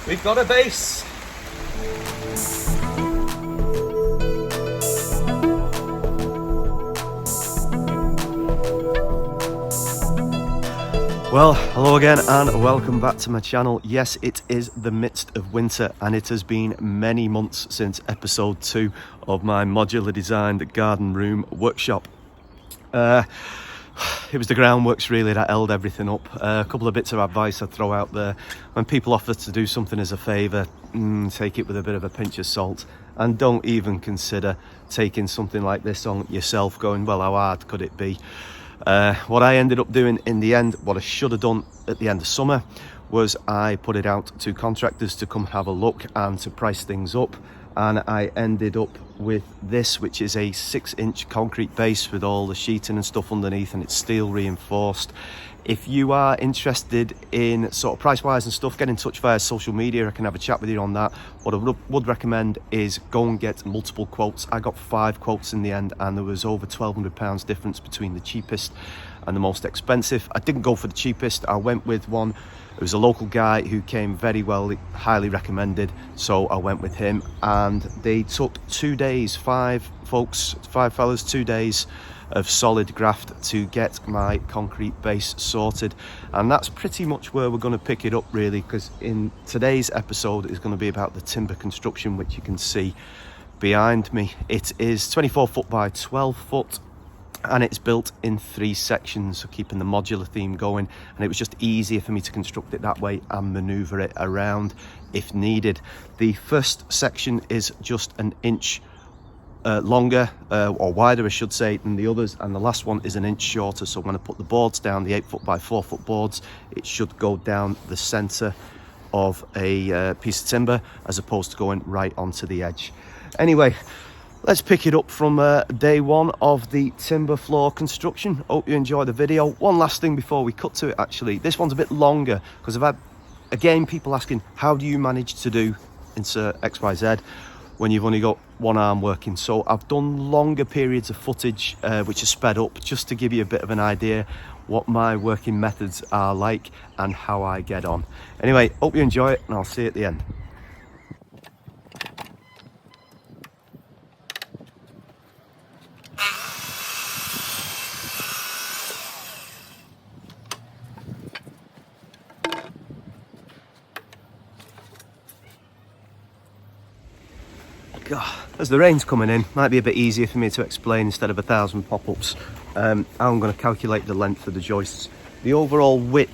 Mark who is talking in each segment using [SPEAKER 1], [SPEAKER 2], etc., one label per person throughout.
[SPEAKER 1] We've got a base. Well, hello again and welcome back to my channel. Yes, it is the midst of winter and it has been many months since episode 2 of my modular designed garden room workshop. It was the groundworks really that held everything up. A couple of bits of advice I'd throw out there. When people offer to do something as a favour, take it with a bit of a pinch of salt, and don't even consider taking something like this on yourself, going, well, how hard could it be? What I ended up doing in the end, what I should have done at the end of summer, was I put it out to contractors to come have a look and to price things up, and I ended up with this, which is a 6-inch concrete base with all the sheeting and stuff underneath, and it's steel reinforced. If you are interested in sort of price wise and stuff, get in touch via social media. I can have a chat with you on that. What I would recommend is go and get multiple quotes. I got 5 quotes in the end, and there was over £1,200 difference between the cheapest and the most expensive. I didn't go for the cheapest. I went with one. It was a local guy who came very well, highly recommended, so I went with him. And they took 2 days, 5 fellas, 2 days of solid graft to get my concrete base sorted. And that's pretty much where we're going to pick it up really, because in today's episode is going to be about the timber construction, which you can see behind me. It is 24 foot by 12 foot. And it's built in 3 sections, so keeping the modular theme going, and it was just easier for me to construct it that way and maneuver it around if needed. The first section is just an inch longer or wider, I should say, than the others, and the last one is an inch shorter. So when I put the boards down, the 8 foot by 4 foot boards, it should go down the center of a piece of timber as opposed to going right onto the edge. Anyway, let's pick it up from day 1 of the timber floor construction. Hope you enjoy the video. One last thing before we cut to it, actually. This one's a bit longer because I've had, again, people asking, how do you manage to do insert XYZ when you've only got one arm working? So I've done longer periods of footage, which is sped up, just to give you a bit of an idea what my working methods are like and how I get on. Anyway, hope you enjoy it, and I'll see you at the end. God, as the rain's coming in, might be a bit easier for me to explain instead of 1,000 pop-ups. I'm going to calculate the length of the joists. The overall width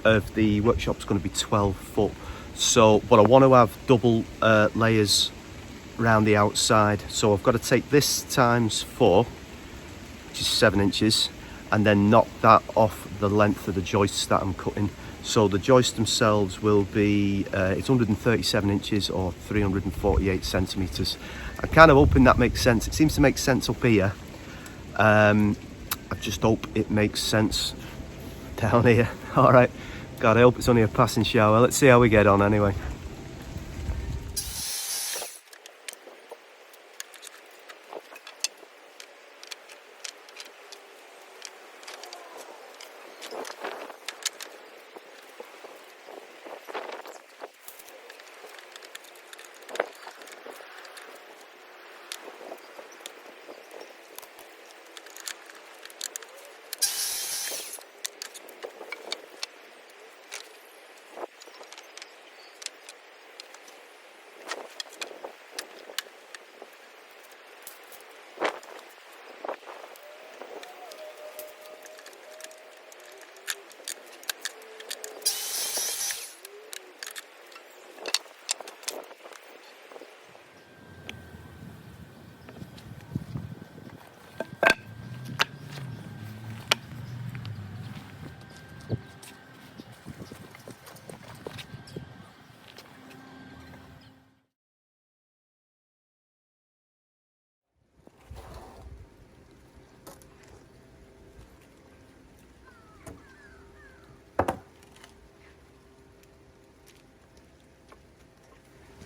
[SPEAKER 1] of the workshop is going to be 12 foot. So, but I want to have double layers around the outside. So I've got to take this times 4, which is 7 inches, and then knock that off the length of the joists that I'm cutting. So the joists themselves will be, it's 137 inches or 348 centimetres. I'm kind of hoping that makes sense. It seems to make sense up here. I just hope it makes sense down here. All right, God, I hope it's only a passing shower. Let's see how we get on anyway.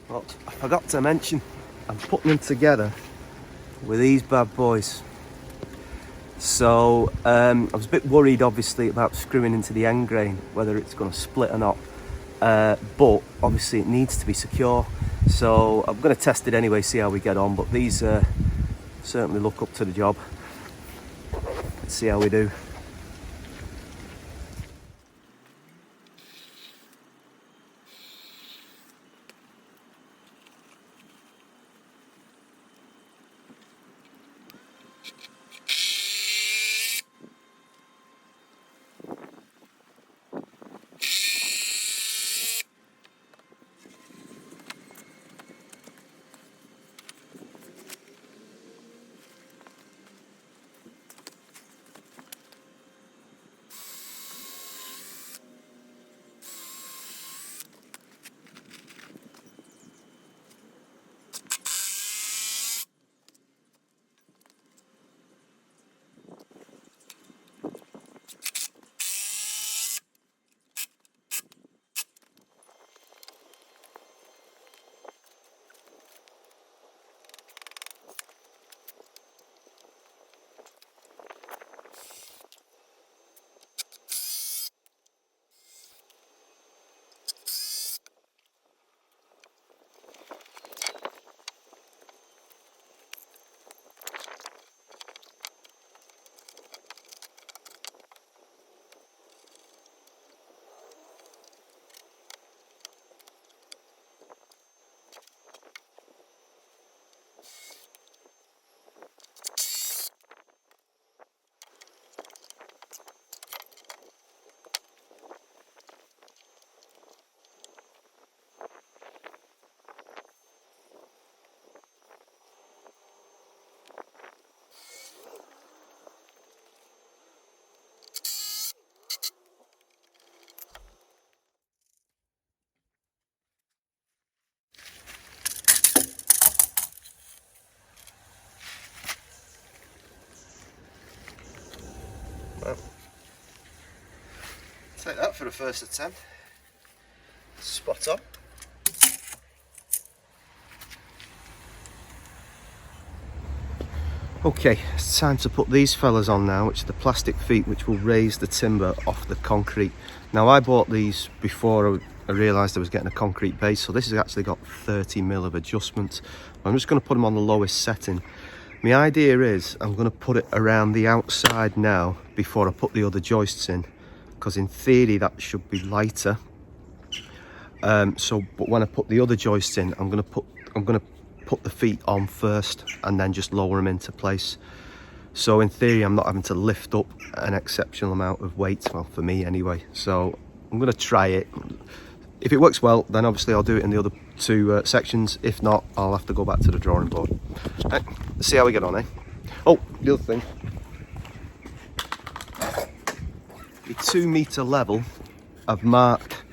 [SPEAKER 1] But I forgot to mention, I'm putting them together with these bad boys. So I was a bit worried obviously about screwing into the end grain, whether it's going to split or not. but obviously it needs to be secure, so I'm going to test it anyway, see how we get on. But these certainly look up to the job. Let's see how we do. Well, take that for the first attempt. Spot on. Okay, it's time to put these fellas on now, which are the plastic feet which will raise the timber off the concrete. Now I bought these before I realised I was getting a concrete base, so this has actually got 30mm of adjustment. I'm just going to put them on the lowest setting. My idea is I'm going to put it around the outside now before I put the other joists in, because in theory that should be lighter. But when I put the other joists in, I'm going to put the feet on first and then just lower them into place. So in theory I'm not having to lift up an exceptional amount of weight, well, for me anyway. So I'm going to try it. If it works well, then obviously I'll do it in the other two sections. If not, I'll have to go back to the drawing board. Right, let's see how we get on, eh? Oh, the other thing, the 2 metre level I've marked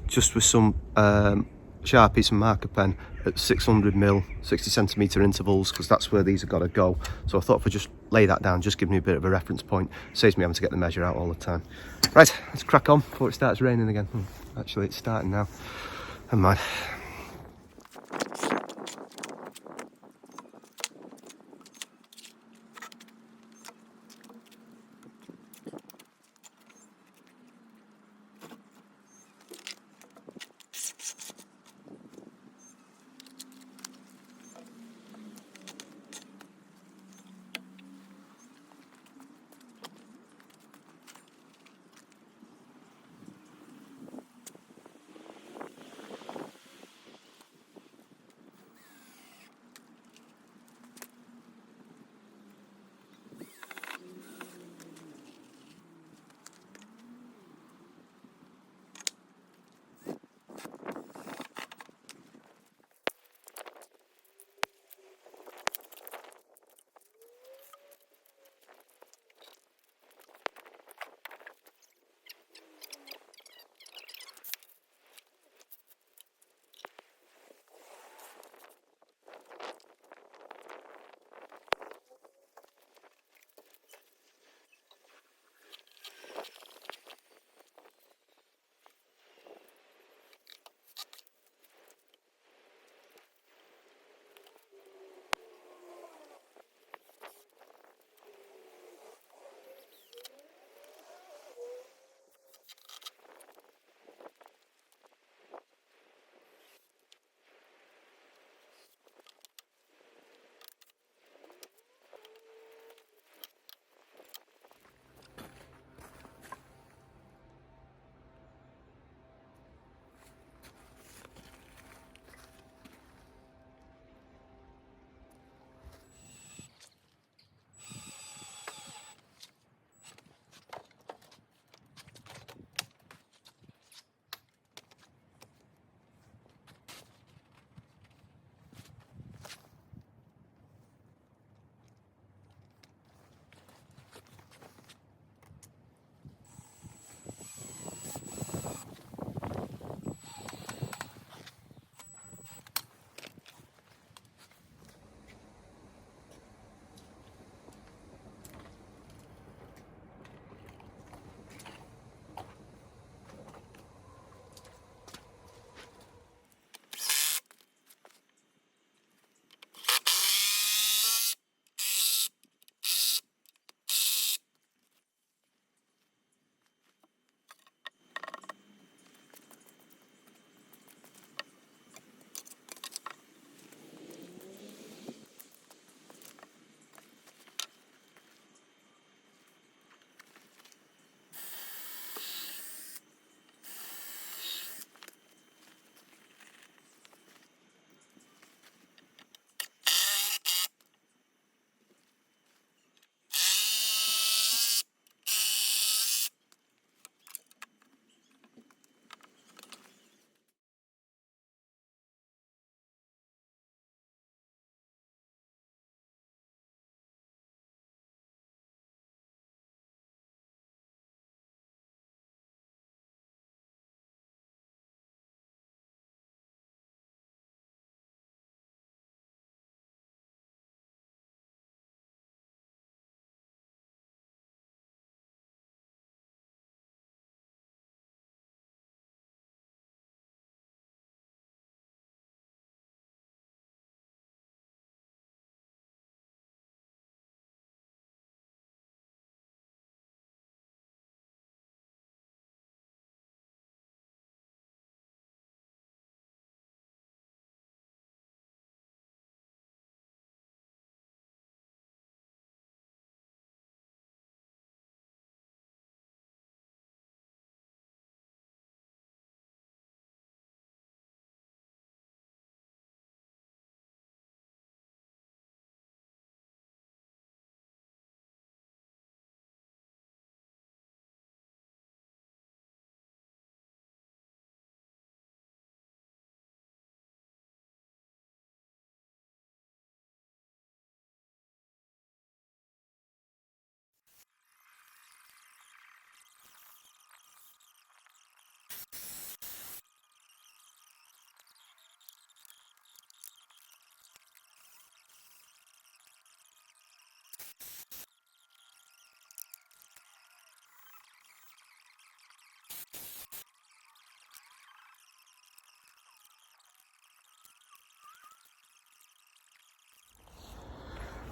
[SPEAKER 1] just with some Sharpies and marker pen at 600mm, 60cm intervals, because that's where these have got to go. So I thought if I just lay that down, just give me a bit of a reference point, saves me having to get the measure out all the time. Right, let's crack on before it starts raining again. Actually, it's starting now. Never mind.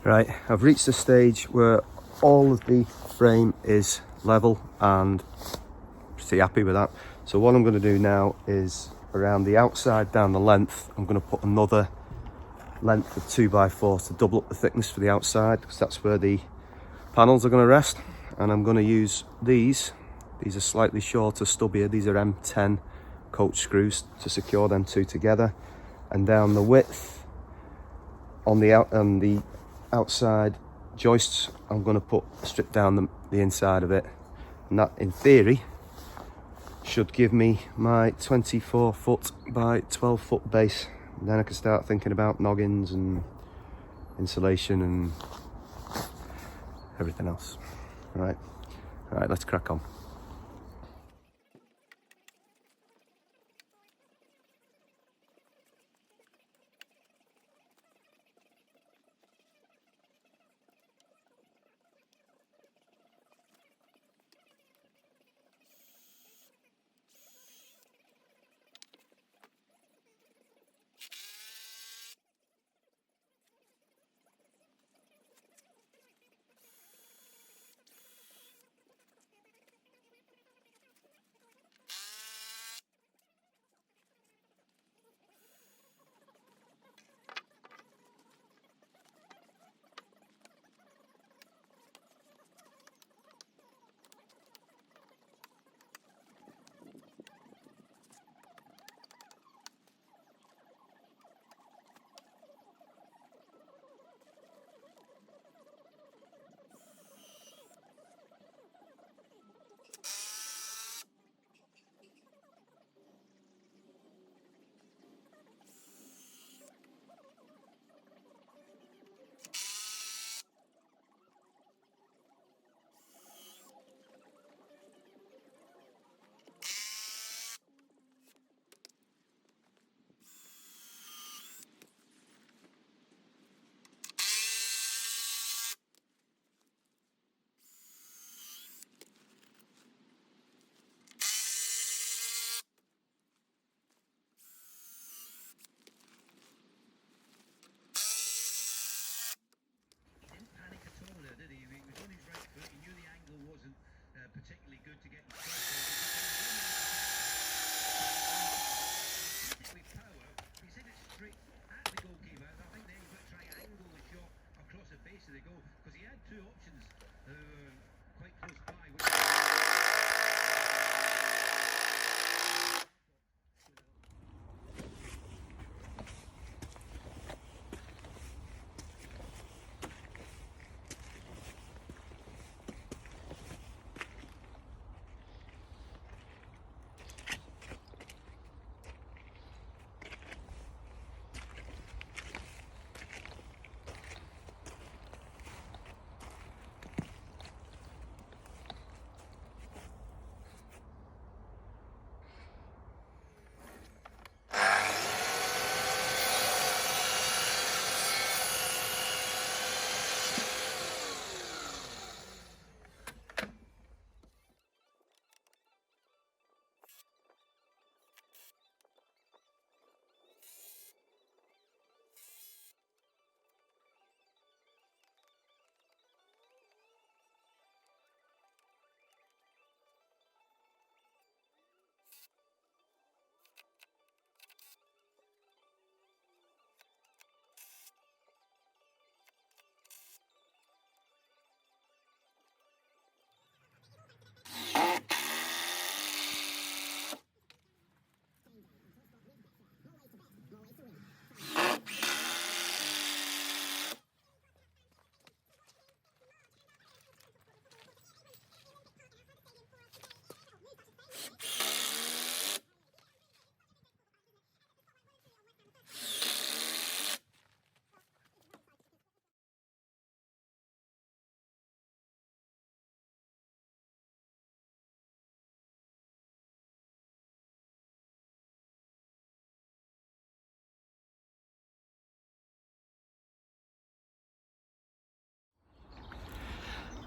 [SPEAKER 1] Right, I've reached a stage where all of the frame is level and pretty happy with that. So what I'm going to do now is around the outside down the length, I'm going to put another length of 2x4 to double up the thickness for the outside, because that's where the panels are going to rest. And I'm going to use these are slightly shorter, stubbier. These are M10 coach screws to secure them two together. And down the width on the outside joists, I'm going to strip down the inside of it, and that in theory should give me my 24 foot by 12 foot base. And then I can start thinking about noggins and insulation and everything else. All right, let's crack on.
[SPEAKER 2] Particularly good to get with power. He said it's straight at the goalkeeper. I think then you've got to try and angle the shot across the face of the goal, because he had two options quite close by.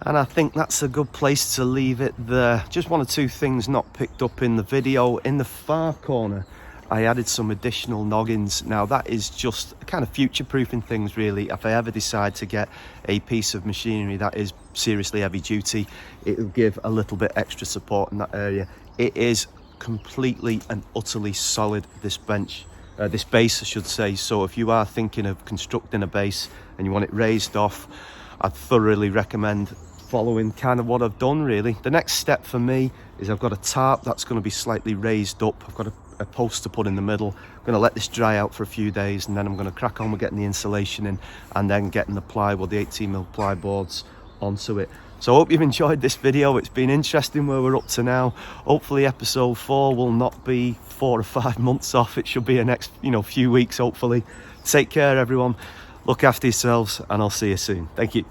[SPEAKER 1] And I think that's a good place to leave it there. Just one or two things not picked up in the video. In the far corner, I added some additional noggins. Now that is just kind of future-proofing things really. If I ever decide to get a piece of machinery that is seriously heavy duty, it will give a little bit extra support in that area. It is completely and utterly solid, this bench, this base I should say. So if you are thinking of constructing a base and you want it raised off, I'd thoroughly recommend following kind of what I've done really. The next step for me is I've got a tarp that's going to be slightly raised up. I've got a post to put in the middle. I'm going to let this dry out for a few days, and then I'm going to crack on with getting the insulation in and then getting the plywood, the 18mm ply boards onto it. So I hope you've enjoyed this video. It's been interesting where we're up to now. Hopefully episode 4 will not be 4 or 5 months off. It should be a next few weeks hopefully. Take care everyone, look after yourselves, and I'll see you soon. Thank you.